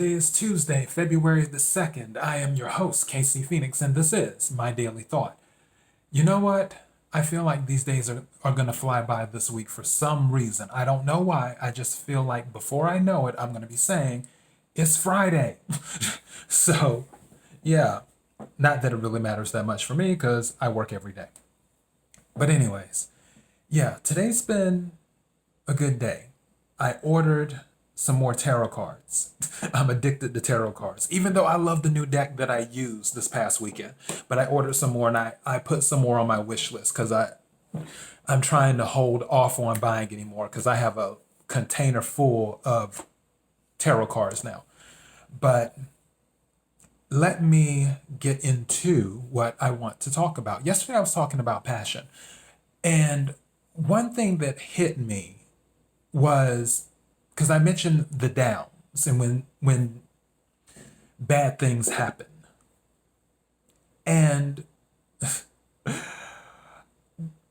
Today is Tuesday, February the 2nd. I am your host, Casey Phoenix, and this is My Daily Thought. You know what? I feel like these days are going to fly by this week for some reason. I don't know why. I just feel like before I know it, I'm going to be saying, it's Friday. So, yeah, not that it really matters that much for me because I work every day. But anyways, yeah, today's been a good day. I ordered some more tarot cards. I'm addicted to tarot cards, even though I love the new deck that I used this past weekend. But I ordered some more and I put some more on my wish list because I'm trying to hold off on buying anymore because I have a container full of tarot cards now. But let me get into what I want to talk about. Yesterday I was talking about passion. And one thing that hit me was because I mentioned the downs and when bad things happen. And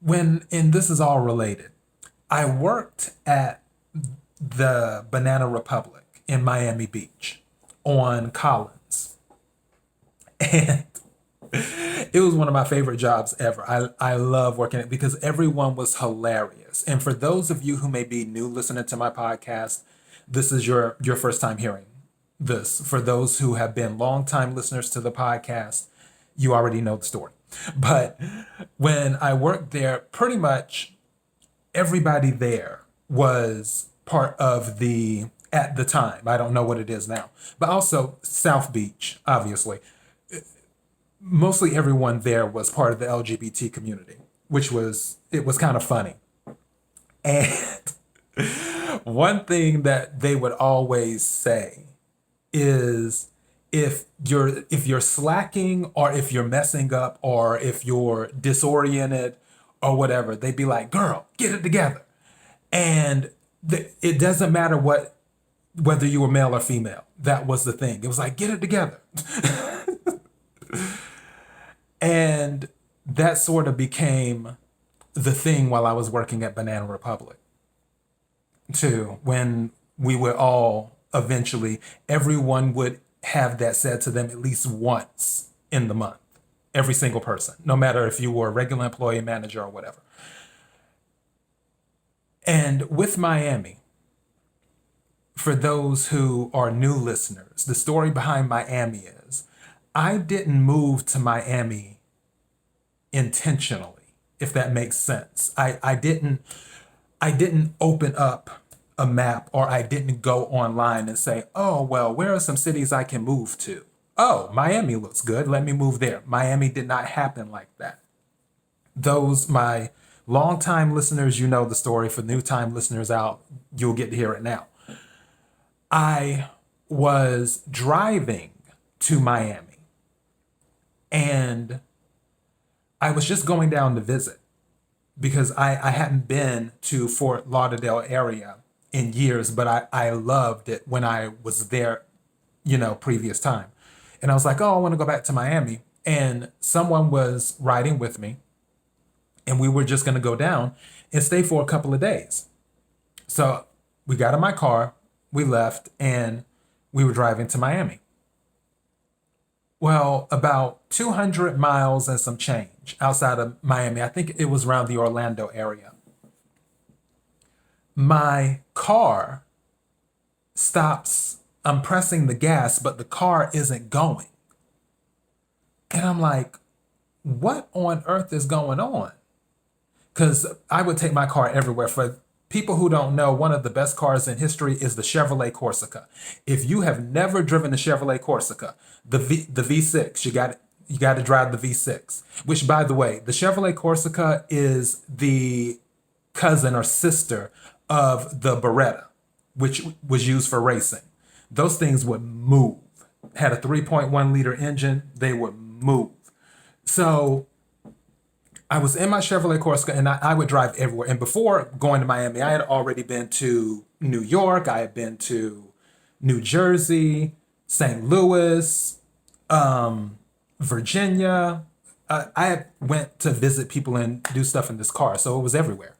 and this is all related, I worked at the Banana Republic in Miami Beach on Collins. And it was one of my favorite jobs ever. I love working it because everyone was hilarious. And for those of you who may be new listening to my podcast, this is your first time hearing this. For those who have been longtime listeners to the podcast, you already know the story. But when I worked there, pretty much everybody there was part of at the time, I don't know what it is now, but also South Beach, obviously. Mostly everyone there was part of the LGBT community, it was kind of funny. And one thing that they would always say is if you're slacking or if you're messing up or if you're disoriented or whatever, they'd be like, girl, get it together. And it doesn't matter whether you were male or female. That was the thing. It was like, get it together. And that sort of became the thing while I was working at Banana Republic, too, when we would all eventually, everyone would have that said to them at least once in the month, every single person, no matter if you were a regular employee, manager, or whatever. And with Miami, for those who are new listeners, the story behind Miami is I didn't move to Miami intentionally, if that makes sense. I didn't open up a map or I didn't go online and say, oh, well, where are some cities I can move to? Oh, Miami looks good. Let me move there. Miami did not happen like that. Those, my longtime listeners, you know the story. For new time listeners out, you'll get to hear it now. I was driving to Miami and I was just going down to visit because I hadn't been to Fort Lauderdale area in years, but I loved it when I was there, previous time. And I was like, oh, I want to go back to Miami. And someone was riding with me and we were just going to go down and stay for a couple of days. So we got in my car, we left, and we were driving to Miami. Well, about 200 miles and some change outside of Miami. I think it was around the Orlando area. My car stops. I'm pressing the gas, but the car isn't going. And I'm like, what on earth is going on? Because I would take my car everywhere. For people who don't know, one of the best cars in history is the Chevrolet Corsica. If you have never driven the Chevrolet Corsica, the V6, you got to drive the V6, which, by the way, the Chevrolet Corsica is the cousin or sister of the Beretta, which was used for racing. Those things would move. Had a 3.1 liter engine, they would move. So I was in my Chevrolet Corsica and I would drive everywhere. And before going to Miami, I had already been to New York. I had been to New Jersey, St. Louis, Virginia. I went to visit people and do stuff in this car. So it was everywhere.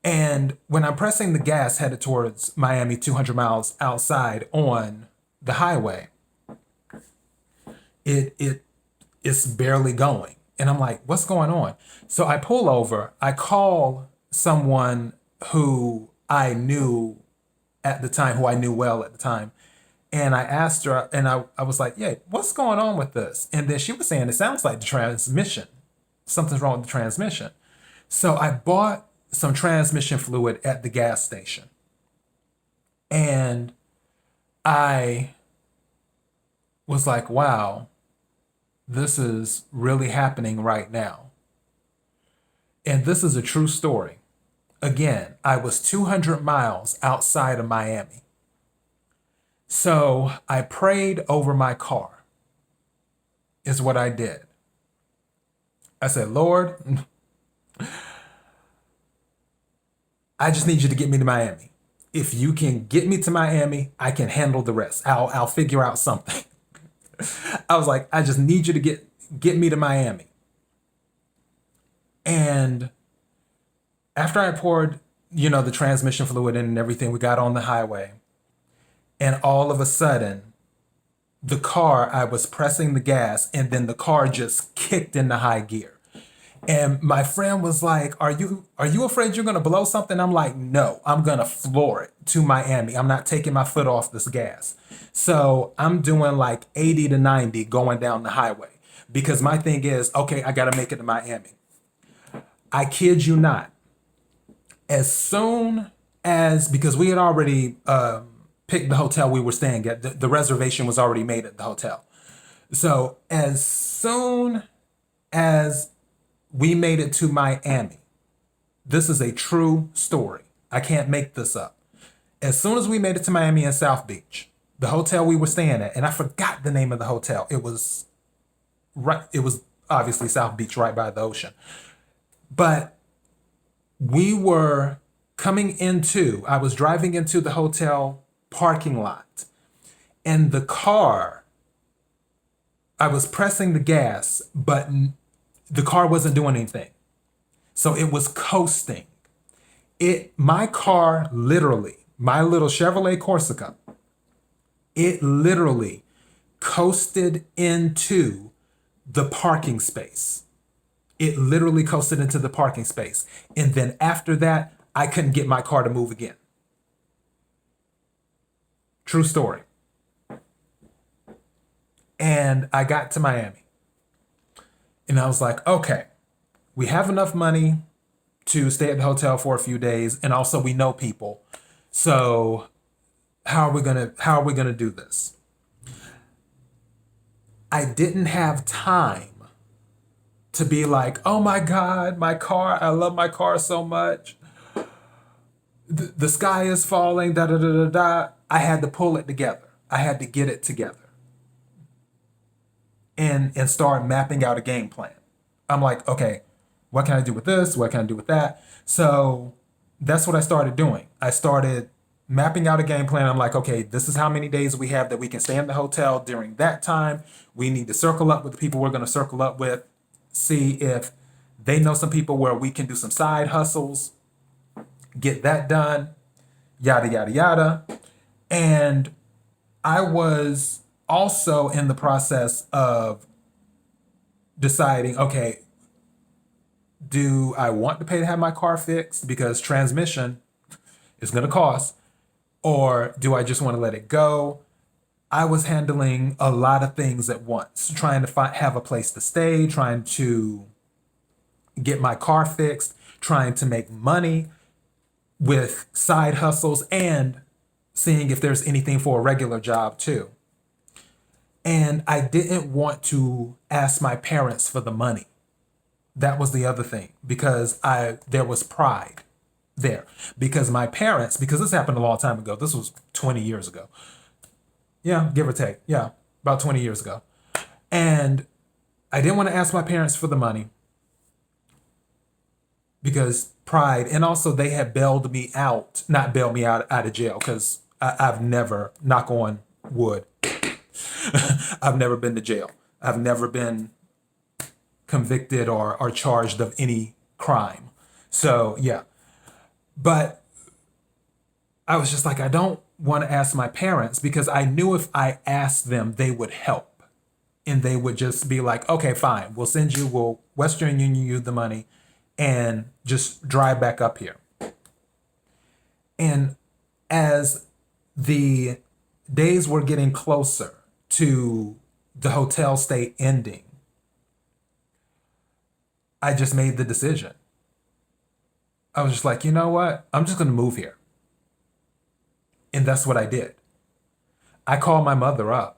And when I'm pressing the gas headed towards Miami, 200 miles outside on the highway, it's barely going. And I'm like, what's going on? So I pull over, I call someone who I knew at the time, who I knew well at the time. And I asked her, and I was like, yeah, what's going on with this? And then she was saying, it sounds like the transmission. Something's wrong with the transmission. So I bought some transmission fluid at the gas station. And I was like, wow, this is really happening right now. And this is a true story. Again, I was 200 miles outside of Miami. So I prayed over my car, is what I did. I said, Lord, I just need you to get me to Miami. If you can get me to Miami, I can handle the rest. I'll figure out something. I was like, I just need you to get me to Miami. And after I poured, the transmission fluid in and everything, we got on the highway. And all of a sudden, the car, I was pressing the gas, and then the car just kicked into high gear. And my friend was like, are you afraid you're going to blow something? I'm like, no, I'm going to floor it to Miami. I'm not taking my foot off this gas. So I'm doing like 80 to 90 going down the highway because my thing is, okay, I got to make it to Miami. I kid you not. As soon as, because we had already picked the hotel we were staying at, the reservation was already made at the hotel. So as soon as we made it to Miami, this is a true story. I can't make this up. As soon as we made it to Miami and South Beach, the hotel we were staying at, and I forgot the name of the hotel. It was obviously South Beach, right by the ocean. But we were I was driving into the hotel parking lot, and the car, I was pressing the gas, but the car wasn't doing anything. So it was coasting. My car literally, my little Chevrolet Corsica, it literally coasted into the parking space. It literally coasted into the parking space. And then after that, I couldn't get my car to move again. True story. And I got to Miami. And I was like, okay, we have enough money to stay at the hotel for a few days. And also we know people. So how are we gonna do this? I didn't have time to be like, oh my God, my car, I love my car so much. The sky is falling, da da da da da. I had to pull it together. I had to get it together. And start mapping out a game plan. I'm like, okay, what can I do with this? What can I do with that? So that's what I started doing. I started mapping out a game plan. I'm like, okay, this is how many days we have that we can stay in the hotel during that time. We need to circle up with the people we're going to circle up with, see if they know some people where we can do some side hustles, get that done, yada, yada, yada. And I was also in the process of deciding, okay, do I want to pay to have my car fixed because transmission is going to cost, or do I just want to let it go? I was handling a lot of things at once, trying to have a place to stay, trying to get my car fixed, trying to make money with side hustles, and seeing if there's anything for a regular job too. And I didn't want to ask my parents for the money. That was the other thing, because there was pride there. Because my parents, because this happened a long time ago. This was 20 years ago. Yeah, give or take. Yeah, about 20 years ago. And I didn't want to ask my parents for the money because pride. And also they had bailed me out, not bailed me out of jail, because I've never, knock on wood, I've never been to jail. I've never been convicted or charged of any crime. So yeah, but I was just like, I don't want to ask my parents because I knew if I asked them, they would help. And they would just be like, okay, fine, we'll Western Union you the money and just drive back up here. And as the days were getting closer to the hotel stay ending, I just made the decision. I was just like, you know what? I'm just going to move here. And that's what I did. I called my mother up.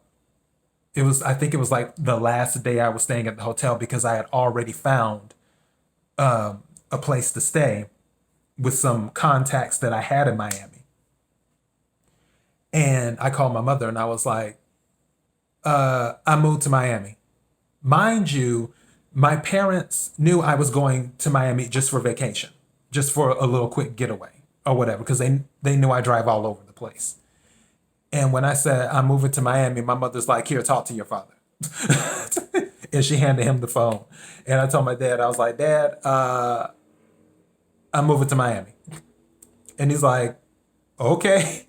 I think it was like the last day I was staying at the hotel because I had already found a place to stay with some contacts that I had in Miami. And I called my mother and I was like, I moved to Miami. Mind you, my parents knew I was going to Miami just for vacation, just for a little quick getaway or whatever, because they knew I drive all over the place. And when I said I'm moving to Miami, my mother's like, here, talk to your father. And she handed him the phone. And I told my dad, I was like, Dad, I'm moving to Miami. And he's like, okay.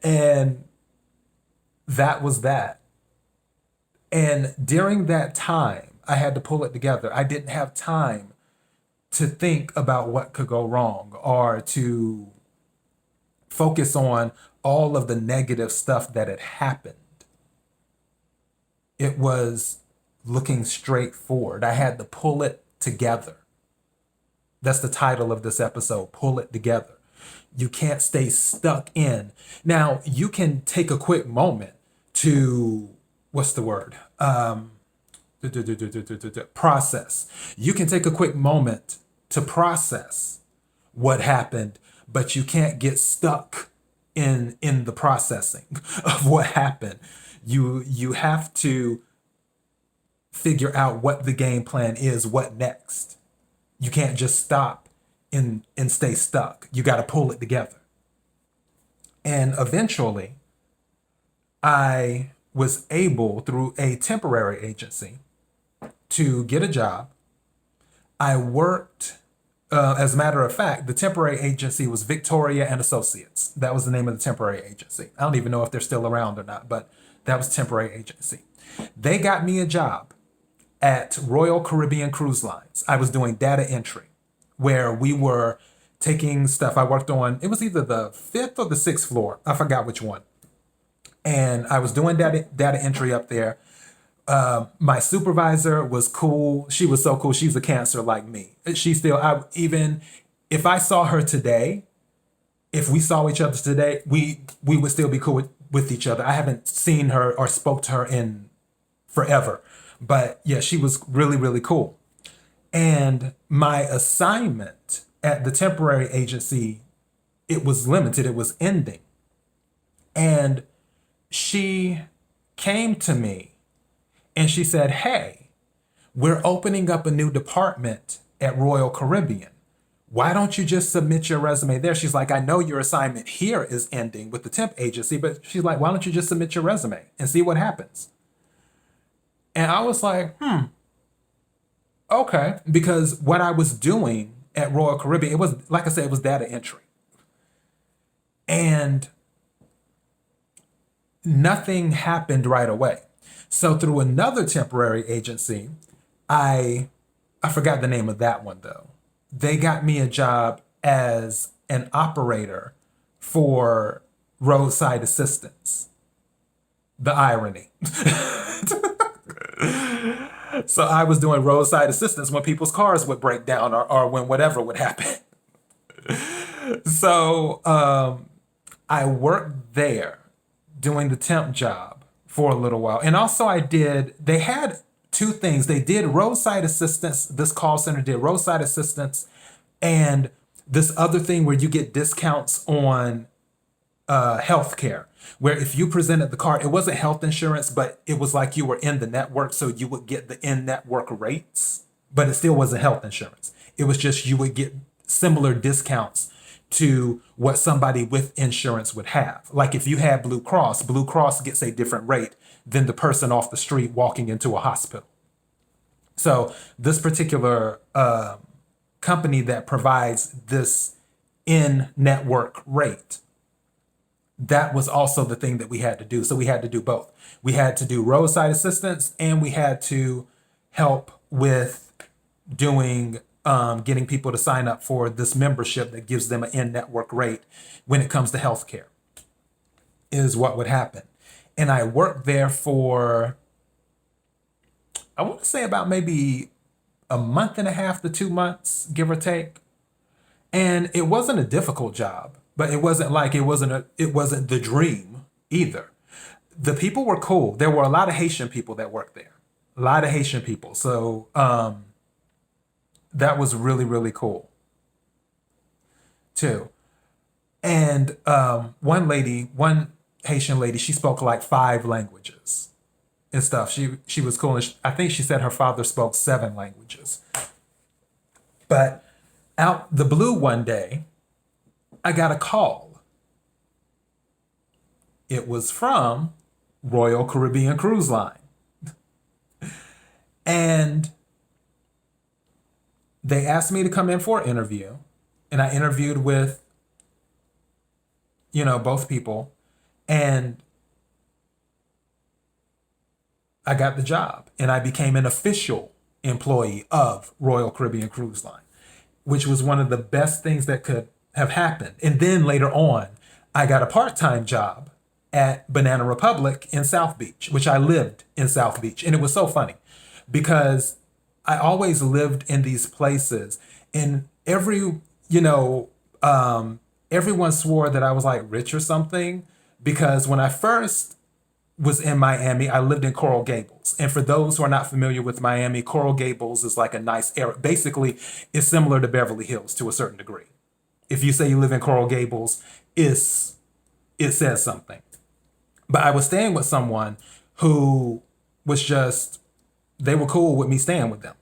And that was that. And during that time, I had to pull it together. I didn't have time to think about what could go wrong or to focus on all of the negative stuff that had happened. It was looking straight forward. I had to pull it together. That's the title of this episode, Pull It Together. You can't stay stuck in. Now, you can take a quick moment to, what's the word? Process. You can take a quick moment to process what happened, but you can't get stuck in the processing of what happened. You have to figure out what the game plan is, what next. You can't just stop and stay stuck. You got to pull it together. And eventually, I was able, through a temporary agency, to get a job. I worked, as a matter of fact, the temporary agency was Victoria and Associates. That was the name of the temporary agency. I don't even know if they're still around or not, but that was temporary agency. They got me a job at Royal Caribbean Cruise Lines. I was doing data entry, where we were taking stuff. I worked on, it was either the 5th or the 6th floor. I forgot which one. And I was doing data entry up there. My supervisor was cool. She was so cool. She was a Cancer like me. Even if I saw her today, if we saw each other today, we would still be cool with each other. I haven't seen her or spoke to her in forever. But yeah, she was really, really cool. And my assignment at the temporary agency, it was limited. It was ending. And she came to me and she said, hey, we're opening up a new department at Royal Caribbean. Why don't you just submit your resume there? She's like, I know your assignment here is ending with the temp agency, but she's like, why don't you just submit your resume and see what happens? And I was like, okay. Because what I was doing at Royal Caribbean, it was, like I said, it was data entry. And nothing happened right away. So through another temporary agency, I forgot the name of that one though. They got me a job as an operator for roadside assistance. The irony. So I was doing roadside assistance when people's cars would break down or when whatever would happen. So I worked there doing the temp job for a little while. And also they had two things. They did roadside assistance. This call center did roadside assistance and this other thing where you get discounts on healthcare, where if you presented the card, it wasn't health insurance, but it was like you were in the network. So you would get the in-network rates, but it still wasn't health insurance. It was just, you would get similar discounts to what somebody with insurance would have. Like if you had Blue Cross gets a different rate than the person off the street walking into a hospital. So this particular company that provides this in network rate. That was also the thing that we had to do. So we had to do both. We had to do roadside assistance, and we had to help with doing getting people to sign up for this membership that gives them an in-network rate when it comes to healthcare, is what would happen. And I worked there for, I want to say about maybe a month and a half to 2 months, give or take. And it wasn't a difficult job, but it wasn't like it wasn't the dream either. The people were cool. There were a lot of Haitian people that worked there. A lot of Haitian people. So that was really, really cool too. And one Haitian lady, she spoke like 5 languages and stuff. She was cool. And I think she said her father spoke 7 languages. But out the blue one day, I got a call. It was from Royal Caribbean Cruise Line. And they asked me to come in for an interview. And I interviewed with, both people. And I got the job. And I became an official employee of Royal Caribbean Cruise Line, which was one of the best things that could have happened. And then later on, I got a part-time job at Banana Republic in South Beach, which I lived in South Beach. And it was so funny because I always lived in these places, and everyone swore that I was like rich or something, because when I first was in Miami, I lived in Coral Gables. And for those who are not familiar with Miami, Coral Gables is like a nice area. Basically, it's similar to Beverly Hills to a certain degree. If you say you live in Coral Gables, it says something. But I was staying with someone who was they were cool with me staying with them.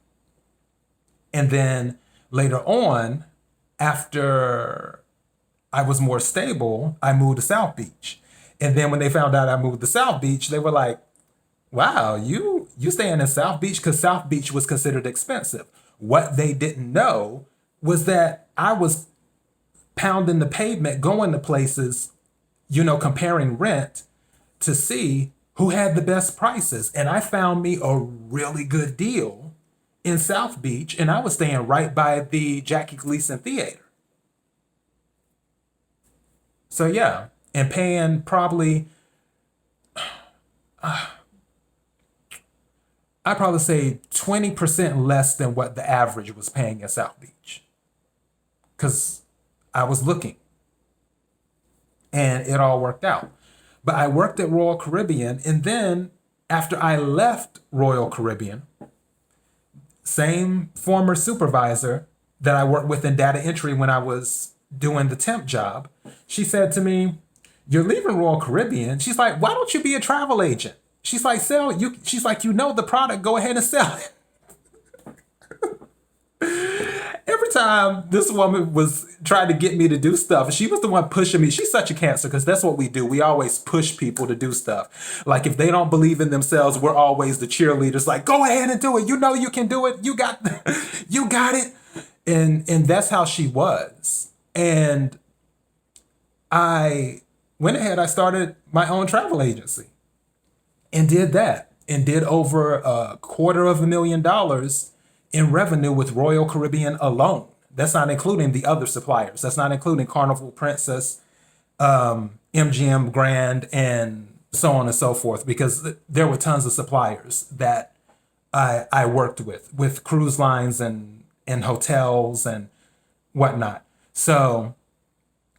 And then later on, after I was more stable, I moved to South Beach. And then when they found out I moved to South Beach, they were like, wow, you staying in South Beach? Because South Beach was considered expensive. What they didn't know was that I was pounding the pavement, going to places, comparing rent to see who had the best prices. And I found me a really good deal in South Beach, and I was staying right by the Jackie Gleason Theater. So yeah, and paying probably, I'd probably say 20% less than what the average was paying in South Beach. Because I was looking. And it all worked out. But I worked at Royal Caribbean, and then after I left Royal Caribbean, same former supervisor that I worked with in data entry when I was doing the temp job, she said to me, "You're leaving Royal Caribbean." She's like, "Why don't you be a travel agent?" She's like, she's like, the product, go ahead and sell it. Every time this woman was trying to get me to do stuff, she was the one pushing me. She's such a Cancer, because that's what we do. We always push people to do stuff. Like if they don't believe in themselves, we're always the cheerleaders. Like, go ahead and do it. You know you can do it. You got it. And that's how she was. And I went ahead. I started my own travel agency and did that, and did over $250,000 in revenue with Royal Caribbean alone. That's not including the other suppliers. That's not including Carnival, Princess, MGM Grand, and so on and so forth, because there were tons of suppliers that I worked with cruise lines and hotels and whatnot. So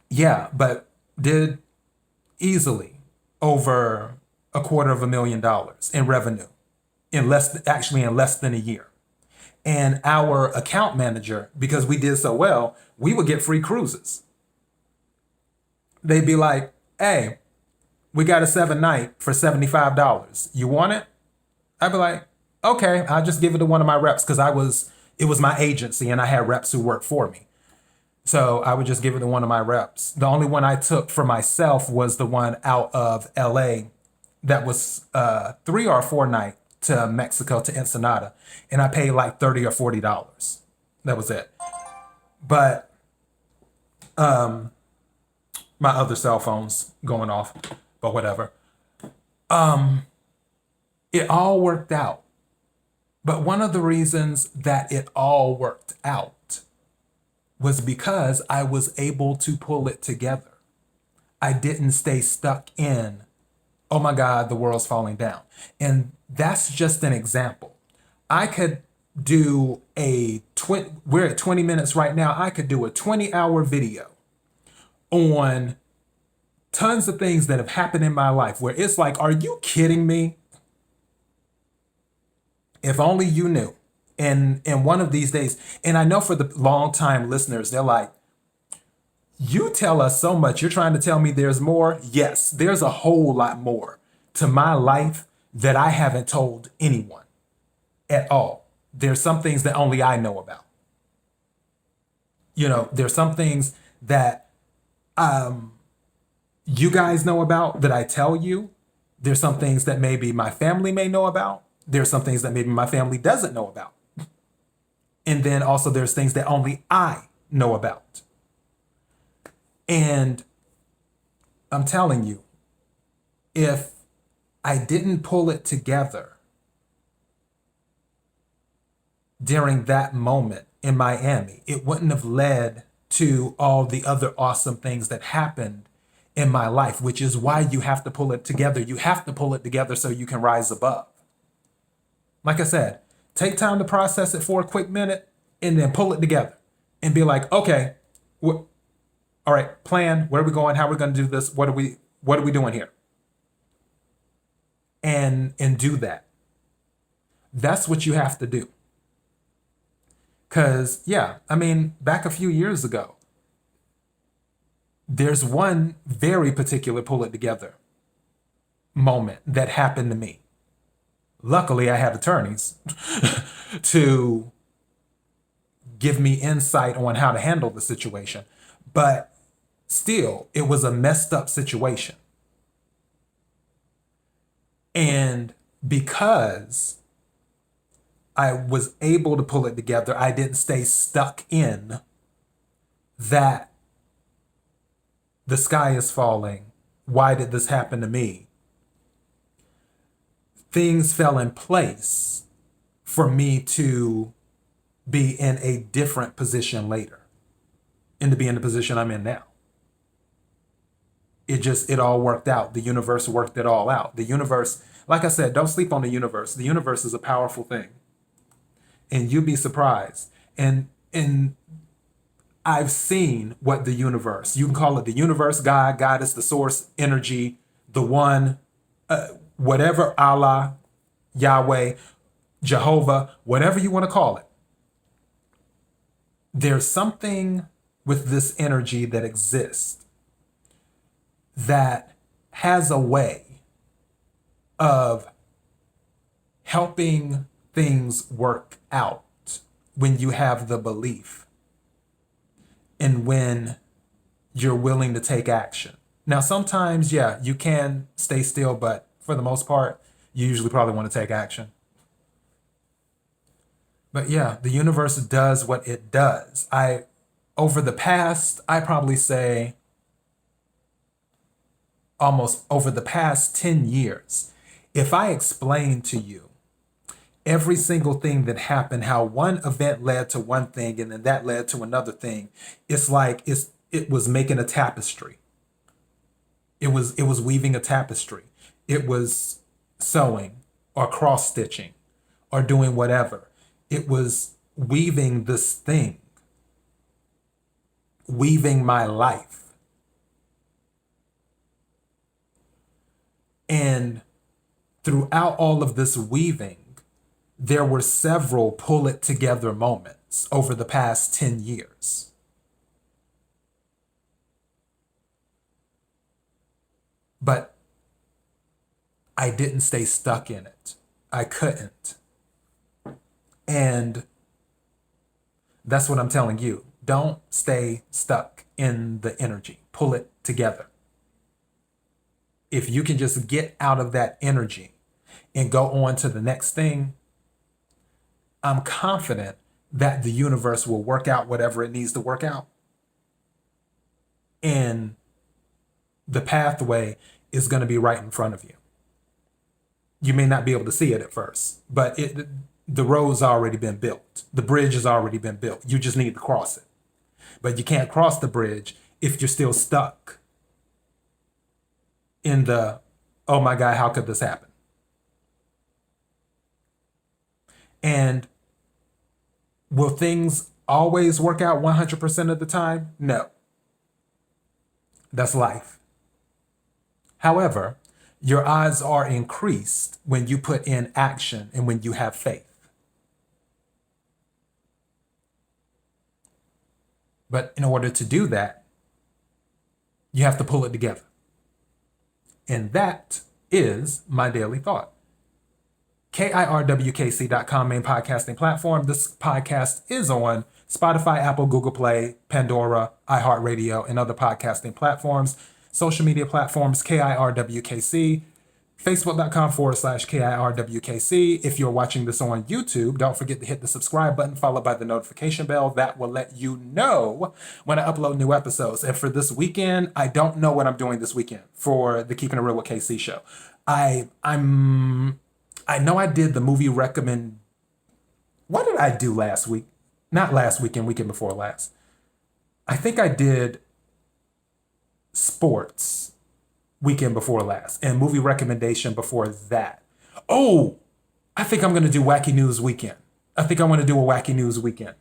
yeah, but did easily over $250,000 in revenue in less than a year. And our account manager, because we did so well, we would get free cruises. They'd be like, "Hey, we got a 7-night for $75. You want it?" I'd be like, "Okay, I'll just give it to one of my reps," because it was my agency and I had reps who worked for me. So I would just give it to one of my reps. The only one I took for myself was the one out of LA that was 3 or 4 night to Mexico, to Ensenada. And I paid like $30 or $40. That was it. But My other cell phone's going off, but whatever. It all worked out. But one of the reasons that it all worked out was because I was able to pull it together. I didn't stay stuck in, oh my God, the world's falling down. And that's just an example. I could do we're at 20 minutes right now. I could do a 20-hour video on tons of things that have happened in my life where it's like, are you kidding me? If only you knew. And one of these days, and I know for the long time listeners, they're like, you tell us so much. You're trying to tell me there's more? Yes, there's a whole lot more to my life that I haven't told anyone at all. There's some things that only I know about. You know, there's some things that you guys know about that I tell you. There's some things that maybe my family may know about. There's some things that maybe my family doesn't know about. And then also there's things that only I know about. And I'm telling you, if I didn't pull it together during that moment in Miami, it wouldn't have led to all the other awesome things that happened in my life, which is why you have to pull it together. You have to pull it together so you can rise above. Like I said, take time to process it for a quick minute and then pull it together and be like, okay, all right, plan, where are we going? How are we going to do this? What are we doing here? And do that. That's what you have to do. Because, yeah, I mean, back a few years ago, there's one very particular pull it together moment that happened to me. Luckily, I had attorneys to give me insight on how to handle the situation. But still, it was a messed up situation. And because I was able to pull it together, I didn't stay stuck in that the sky is falling. Why did this happen to me? Things fell in place for me to be in a different position later and to be in the position I'm in now. It all worked out. The universe worked it all out. The universe, like I said, don't sleep on the universe. The universe is a powerful thing. And you'd be surprised. And I've seen what the universe, you can call it the universe, God is the source, energy, the one, whatever, Allah, Yahweh, Jehovah, whatever you want to call it. There's something with this energy that exists that has a way of helping things work out when you have the belief and when you're willing to take action. Now, sometimes, yeah, you can stay still, but for the most part, you usually probably want to take action. But yeah, the universe does what it does. Over the past, I probably say almost over the past 10 years, if I explain to you every single thing that happened, how one event led to one thing and then that led to another thing, it's like it was making a tapestry. It was weaving a tapestry. It was sewing or cross stitching or doing whatever. It was weaving this thing, weaving my life. And throughout all of this weaving, there were several pull it together moments over the past 10 years. But I didn't stay stuck in it. I couldn't. And that's what I'm telling you. Don't stay stuck in the energy. Pull it together. If you can just get out of that energy and go on to the next thing, I'm confident that the universe will work out whatever it needs to work out. and the pathway is going to be right in front of you. You may not be able to see it at first, but the road's already been built. The bridge has already been built. You just need to cross it. But you can't cross the bridge if you're still stuck in the, oh my God, how could this happen? And will things always work out 100% of the time? No. That's life. However, your odds are increased when you put in action and when you have faith. But in order to do that, you have to pull it together. And that is my daily thought. KIRWKC.com, main podcasting platform. This podcast is on Spotify, Apple, Google Play, Pandora, iHeartRadio, and other podcasting platforms. Social media platforms, KIRWKC, Facebook.com/KIRWKC. If you're watching this on YouTube, don't forget to hit the subscribe button followed by the notification bell. That will let you know when I upload new episodes. And for this weekend, I don't know what I'm doing this weekend for the Keeping It Real with KC show. I know I did the movie recommend. What did I do last week? Not last weekend, weekend before last. I think I did sports weekend before last and movie recommendation before that. Oh, I think I'm going to do Wacky News weekend. I think I want to do a Wacky News weekend.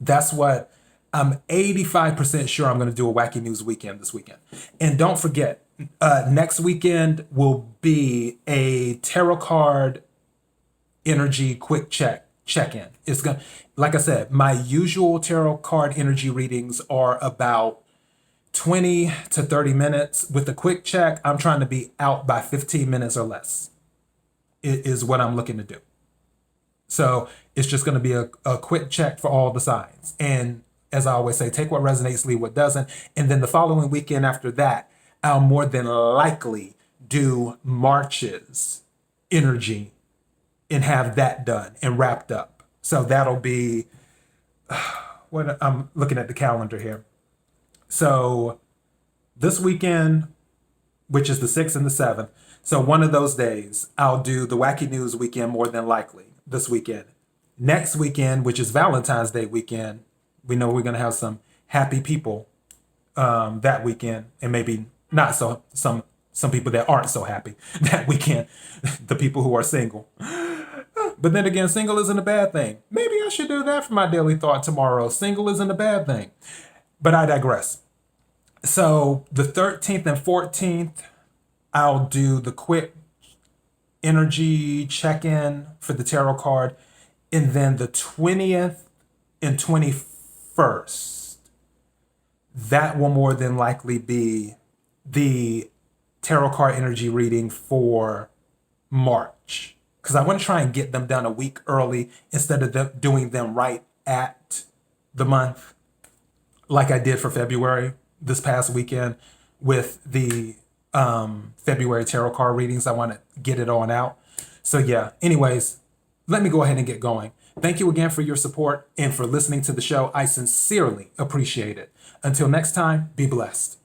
That's what I'm 85% sure I'm going to do, a Wacky News weekend this weekend. And don't forget, next weekend will be a tarot card energy quick check-in. It's going to, like I said, my usual tarot card energy readings are about 20 to 30 minutes. With a quick check, I'm trying to be out by 15 minutes or less. It is what I'm looking to do. So it's just going to be a quick check for all the signs. And as I always say, take what resonates, leave what doesn't. And then the following weekend after that, I'll more than likely do March's energy and have that done and wrapped up. So that'll be, what I'm looking at the calendar here. So this weekend, which is the 6th and the 7th, so one of those days, I'll do the Wacky News weekend more than likely this weekend. Next weekend, which is Valentine's Day weekend, we know we're going to have some happy people that weekend, and maybe not so some people that aren't so happy that weekend, the people who are single. But then again, single isn't a bad thing. Maybe I should do that for my daily thought tomorrow. Single isn't a bad thing. But I digress. So the 13th and 14th, I'll do the quick energy check-in for the tarot card. And then the 20th and 21st, that will more than likely be the tarot card energy reading for March. Because I want to try and get them done a week early instead of doing them right at the month, like I did for February this past weekend with the February tarot card readings. I want to get it on out. So yeah, anyways, let me go ahead and get going. Thank you again for your support and for listening to the show. I sincerely appreciate it. Until next time, be blessed.